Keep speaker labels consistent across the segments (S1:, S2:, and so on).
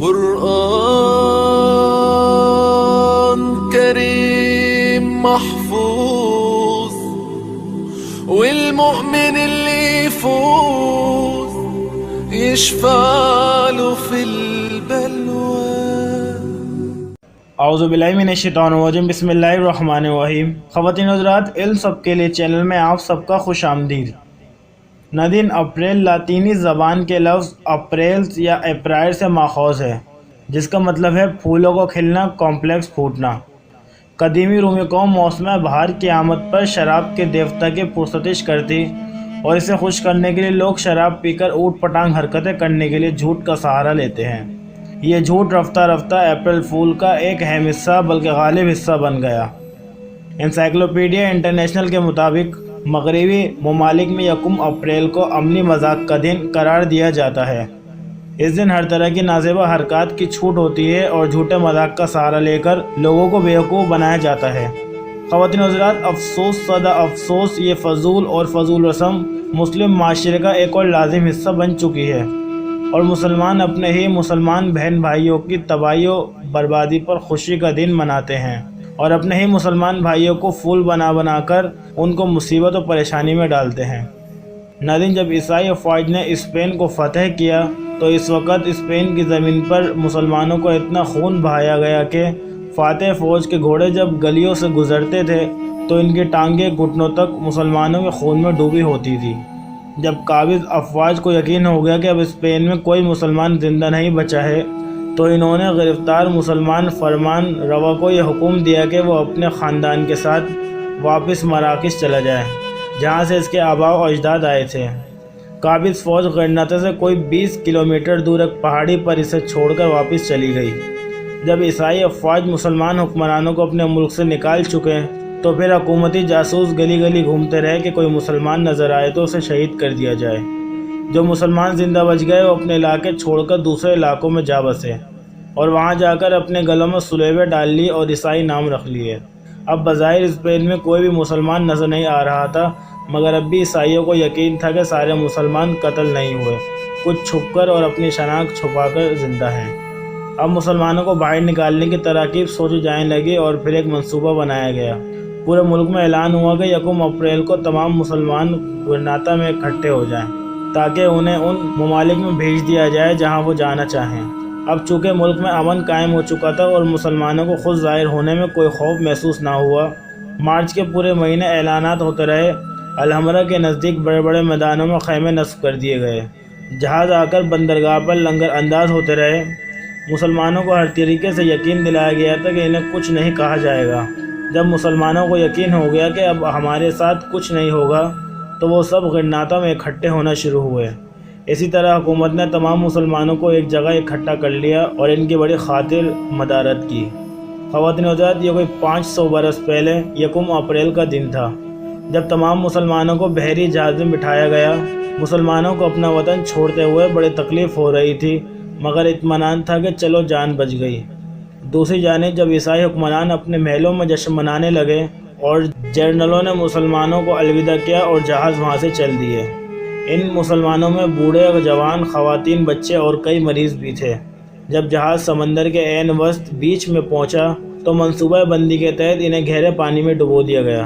S1: قرآن كريم محفوظ والمؤمن اللي يفوز يشفع له في البلوى.
S2: اعوذ باللہ من الشیطان الرجیم. بسم اللہ الرحمن الرحیم. خواتین حضرات، علم سب کے لیے چینل میں آپ سب کا خوش آمدید. ندین اپریل لاطینی زبان کے لفظ اپریلس یا اپرائر سے ماخوذ ہے، جس کا مطلب ہے پھولوں کو کھلنا، کمپلیکس پھوٹنا. قدیمی رومی قوم موسم بہار کی آمد پر شراب کے دیوتا کی پرستش کرتی اور اسے خوش کرنے کے لیے لوگ شراب پی کر اوٹ پٹانگ حرکتیں کرنے کے لیے جھوٹ کا سہارا لیتے ہیں. یہ جھوٹ رفتہ رفتہ اپریل فول کا ایک اہم حصہ بلکہ غالب حصہ بن گیا. انسائکلوپیڈیا انٹرنیشنل کے مطابق مغربی ممالک میں یکم اپریل کو عملی مذاق کا دن قرار دیا جاتا ہے. اس دن ہر طرح کی نازیبا حرکات کی چھوٹ ہوتی ہے اور جھوٹے مذاق کا سہارا لے کر لوگوں کو بیوقوف بنایا جاتا ہے. خواتین حضرات، افسوس صدا افسوس، یہ فضول اور فضول رسم مسلم معاشرے کا ایک اور لازم حصہ بن چکی ہے اور مسلمان اپنے ہی مسلمان بہن بھائیوں کی تباہی و بربادی پر خوشی کا دن مناتے ہیں اور اپنے ہی مسلمان بھائیوں کو پھول بنا بنا کر ان کو مصیبت و پریشانی میں ڈالتے ہیں. نادین، جب عیسائی افواج نے اسپین کو فتح کیا تو اس وقت اسپین کی زمین پر مسلمانوں کو اتنا خون بہایا گیا کہ فاتح فوج کے گھوڑے جب گلیوں سے گزرتے تھے تو ان کی ٹانگیں گھٹنوں تک مسلمانوں کے خون میں ڈوبی ہوتی تھی. جب قابض افواج کو یقین ہو گیا کہ اب اسپین میں کوئی مسلمان زندہ نہیں بچا ہے تو انہوں نے گرفتار مسلمان فرمان روا کو یہ حکم دیا کہ وہ اپنے خاندان کے ساتھ واپس مراکش چلا جائے جہاں سے اس کے آباء و اجداد آئے تھے. قابض فوج غرناطہ سے کوئی 20 کلومیٹر دور ایک پہاڑی پر اسے چھوڑ کر واپس چلی گئی. جب عیسائی افواج مسلمان حکمرانوں کو اپنے ملک سے نکال چکے تو پھر حکومتی جاسوس گلی گلی گھومتے رہے کہ کوئی مسلمان نظر آئے تو اسے شہید کر دیا جائے. جو مسلمان زندہ بچ گئے وہ اپنے علاقے چھوڑ کر دوسرے علاقوں میں جا بسے اور وہاں جا کر اپنے گلوں میں سلیبیں ڈال لی اور عیسائی نام رکھ لیے. اب بظاہر اسپین میں کوئی بھی مسلمان نظر نہیں آ رہا تھا، مگر اب بھی عیسائیوں کو یقین تھا کہ سارے مسلمان قتل نہیں ہوئے، کچھ چھپ کر اور اپنی شناخت چھپا کر زندہ ہیں. اب مسلمانوں کو باہر نکالنے کی تراکیب سوچی جانے لگی اور پھر ایک منصوبہ بنایا گیا. پورے ملک میں اعلان ہوا کہ یکم اپریل کو تمام مسلمان غرناطہ میں اکٹھے ہو جائیں تاکہ انہیں ان ممالک میں بھیج دیا جائے جہاں وہ جانا چاہیں. اب چونکہ ملک میں امن قائم ہو چکا تھا اور مسلمانوں کو خود ظاہر ہونے میں کوئی خوف محسوس نہ ہوا، مارچ کے پورے مہینے اعلانات ہوتے رہے. الحمرا کے نزدیک بڑے بڑے میدانوں میں خیمے نصب کر دیے گئے، جہاز آ کر بندرگاہ پر لنگر انداز ہوتے رہے. مسلمانوں کو ہر طریقے سے یقین دلایا گیا تھا کہ انہیں کچھ نہیں کہا جائے گا. جب مسلمانوں کو یقین ہو گیا کہ اب ہمارے ساتھ کچھ نہیں ہوگا تو وہ سب غرناطہ میں اکٹھے ہونا شروع ہوئے. اسی طرح حکومت نے تمام مسلمانوں کو ایک جگہ اکٹھا کر لیا اور ان کی بڑی خاطر مدارت کی. خواتین حضرات، یہ کوئی 500 برس پہلے یکم اپریل کا دن تھا جب تمام مسلمانوں کو بحری جہاز میں بٹھایا گیا. مسلمانوں کو اپنا وطن چھوڑتے ہوئے بڑی تکلیف ہو رہی تھی، مگر اطمینان تھا کہ چلو جان بچ گئی. دوسری جانب جب عیسائی حکمران اپنے محلوں میں جشن منانے لگے اور جنرلوں نے مسلمانوں کو الوداع کیا اور جہاز وہاں سے چل دیے. ان مسلمانوں میں بوڑھے اور جوان، خواتین، بچے اور کئی مریض بھی تھے. جب جہاز سمندر کے عین وسط بیچ میں پہنچا تو منصوبہ بندی کے تحت انہیں گہرے پانی میں ڈبو دیا گیا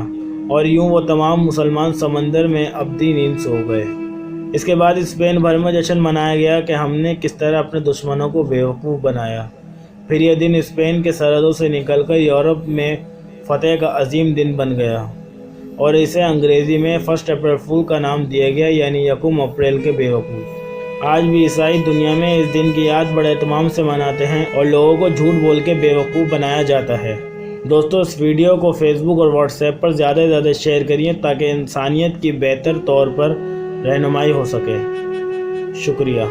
S2: اور یوں وہ تمام مسلمان سمندر میں ابدی نیند سو گئے. اس کے بعد اسپین بھر میں جشن منایا گیا کہ ہم نے کس طرح اپنے دشمنوں کو بیوقوف بنایا. پھر یہ دن اسپین کے سرحدوں سے نکل کر یورپ میں فتح کا عظیم دن بن گیا اور اسے انگریزی میں 1 اپریل فول کا نام دیا گیا، یعنی یکم اپریل کے بیوقوف. آج بھی عیسائی دنیا میں اس دن کی یاد بڑے اہتمام سے مناتے ہیں اور لوگوں کو جھوٹ بول کے بیوقوف بنایا جاتا ہے. دوستو، اس ویڈیو کو فیس بک اور واٹس ایپ پر زیادہ سے زیادہ شیئر کریے تاکہ انسانیت کی بہتر طور پر رہنمائی ہو سکے. شکریہ.